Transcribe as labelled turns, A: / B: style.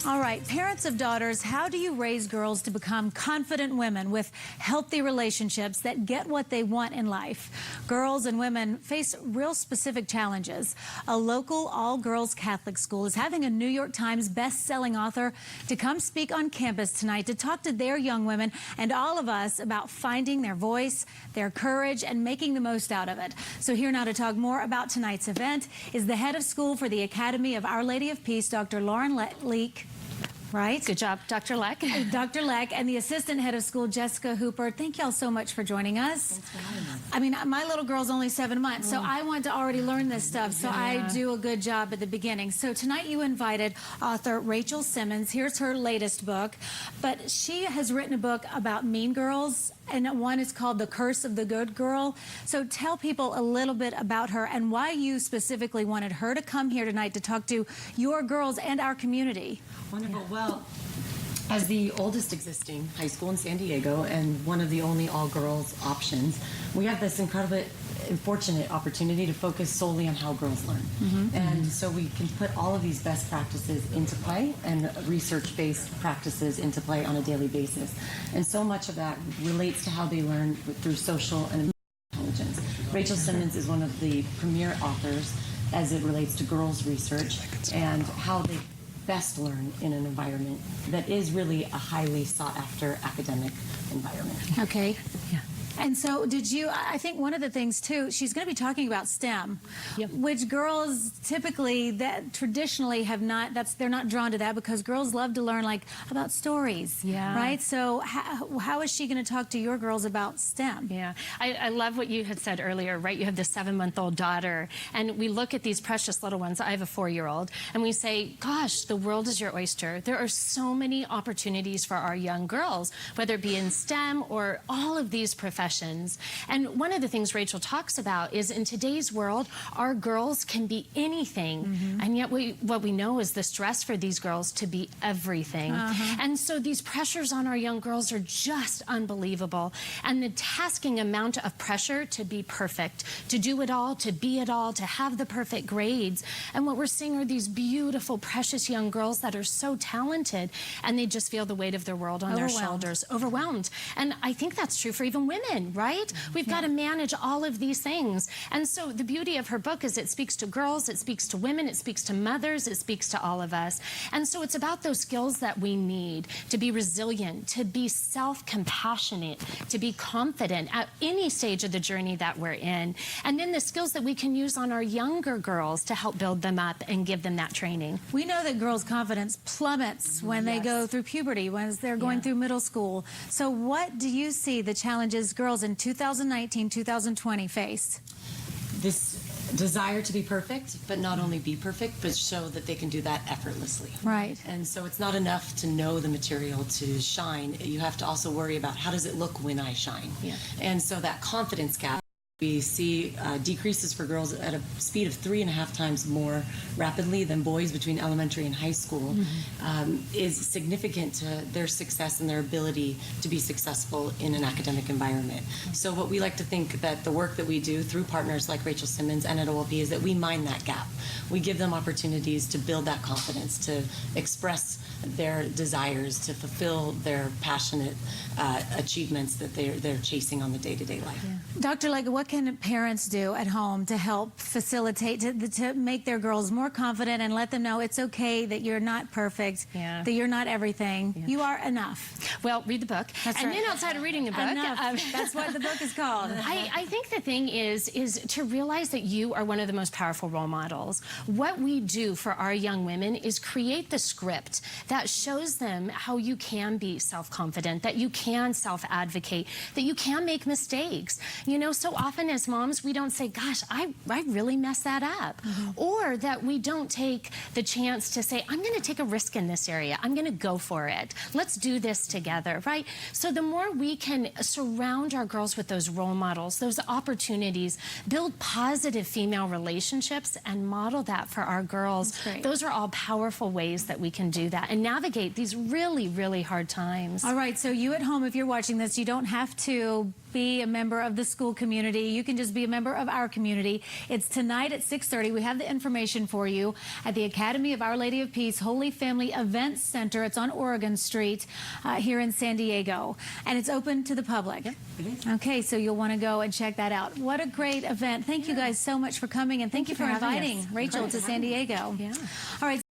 A: All right, parents of daughters, how do you raise girls to become confident women with healthy relationships that get what they want in life? Girls and women face real specific challenges. A local all-girls Catholic school is having a New York Times best-selling author to come speak on campus tonight to talk to their young women and all of us about finding their voice, their courage, and making the most out of it. So here now to talk more about tonight's event is the head of school for the Academy of Our Lady of Peace, Dr. Lauren Leek. Right?
B: Good job, Dr. Leck.
A: Dr. Leck and the assistant head of school, Jessica Hooper. Thank y'all so much for joining us.
B: Thanks for having us.
A: I mean, my little girl's only 7 months, so I want to already learn this stuff, so I do a good job at the beginning. So tonight you invited author Rachel Simmons. Here's her latest book, but she has written a book about mean girls, and one is called The Curse of the Good Girl. So tell people a little bit about her and why you specifically wanted her to come here tonight to talk to your girls and our community.
C: Wonderful. Well, as the oldest existing high school in San Diego and one of the only all-girls options, we have this incredibly fortunate opportunity to focus solely on how girls learn. And so we can put all of these best practices into play and research-based practices into play on a daily basis. And so much of that relates to how they learn through social and intelligence. Rachel Simmons is one of the premier authors as it relates to girls' research and how they best learn in an environment that is really a highly sought after academic environment.
A: Okay.
B: Yeah.
A: And so did you, I think one of the things too, she's going to be talking about STEM, which girls typically that traditionally have not, they're not drawn to that because girls love to learn like about stories, right? So how is she going to talk to your girls about STEM?
B: Yeah, I love what you had said earlier, right? You have the 7-month-old daughter, and we look at these precious little ones. I have a 4-year-old, and we say, gosh, the world is your oyster. There are so many opportunities for our young girls, whether it be in STEM or all of these professions. And one of the things Rachel talks about is in today's world, our girls can be anything, and yet what we know is the stress for these girls to be everything. And so these pressures on our young girls are just unbelievable. And the tasking amount of pressure to be perfect, to do it all, to be it all, to have the perfect grades. And what we're seeing are these beautiful, precious young girls that are so talented, and they just feel the weight of their world on their shoulders, overwhelmed. And I think that's true for even women. Right? We've got to manage all of these things. And so the beauty of her book is it speaks to girls, it speaks to women, it speaks to mothers, it speaks to all of us. And so it's about those skills that we need to be resilient, to be self-compassionate, to be confident at any stage of the journey that we're in. And then the skills that we can use on our younger girls to help build them up and give them that training.
A: We know that girls' confidence plummets when they go through puberty, when they're going through middle school. So what do you see the challenges girls in 2019, 2020 face?
C: This desire to be perfect, but not only be perfect, but show that they can do that effortlessly.
A: Right.
C: And so it's not enough to know the material to shine. You have to also worry about how does it look when I shine. And so that confidence gap, we see decreases for girls at a speed of 3.5 times more rapidly than boys between elementary and high school, is significant to their success and their ability to be successful in an academic environment. So what we like to think that the work that we do through partners like Rachel Simmons and at OLP is that we mine that gap. We give them opportunities to build that confidence, to express their desires, to fulfill their passionate achievements that they're chasing on the day-to-day life.
A: Dr. Leck, what can parents do at home to help facilitate, to make their girls more confident and let them know it's okay that you're not perfect, that you're not everything, you are enough?
B: Well, read the book.
A: That's right.
B: Then outside of reading the book,
A: that's what the book is called.
B: I think the thing is to realize that you are one of the most powerful role models. What we do for our young women is create the script that shows them how you can be self-confident, that you can self-advocate, that you can make mistakes. You know, so often as moms, we don't say, gosh, I really messed that up. Or that we don't take the chance to say, I'm going to take a risk in this area. I'm going to go for it. Let's do this together, right? So the more we can surround our girls with those role models, those opportunities, build positive female relationships and model that for our girls, those are all powerful ways that we can do that and navigate these really, really hard times.
A: All right, so you at home, if you're watching this, you don't have to be a member of the school community. You can just be a member of our community. It's tonight at 6:30. We have the information for you at the Academy of Our Lady of Peace Holy Family Events Center. It's on Oregon Street here in San Diego, and it's open to the public.
C: Yep, it is.
A: Okay, so you'll want to go and check that out. What a great event. Thank you guys so much for coming, and thank you for
B: having
A: inviting
B: us.
A: Rachel to San Diego.
B: Yeah.
A: All right.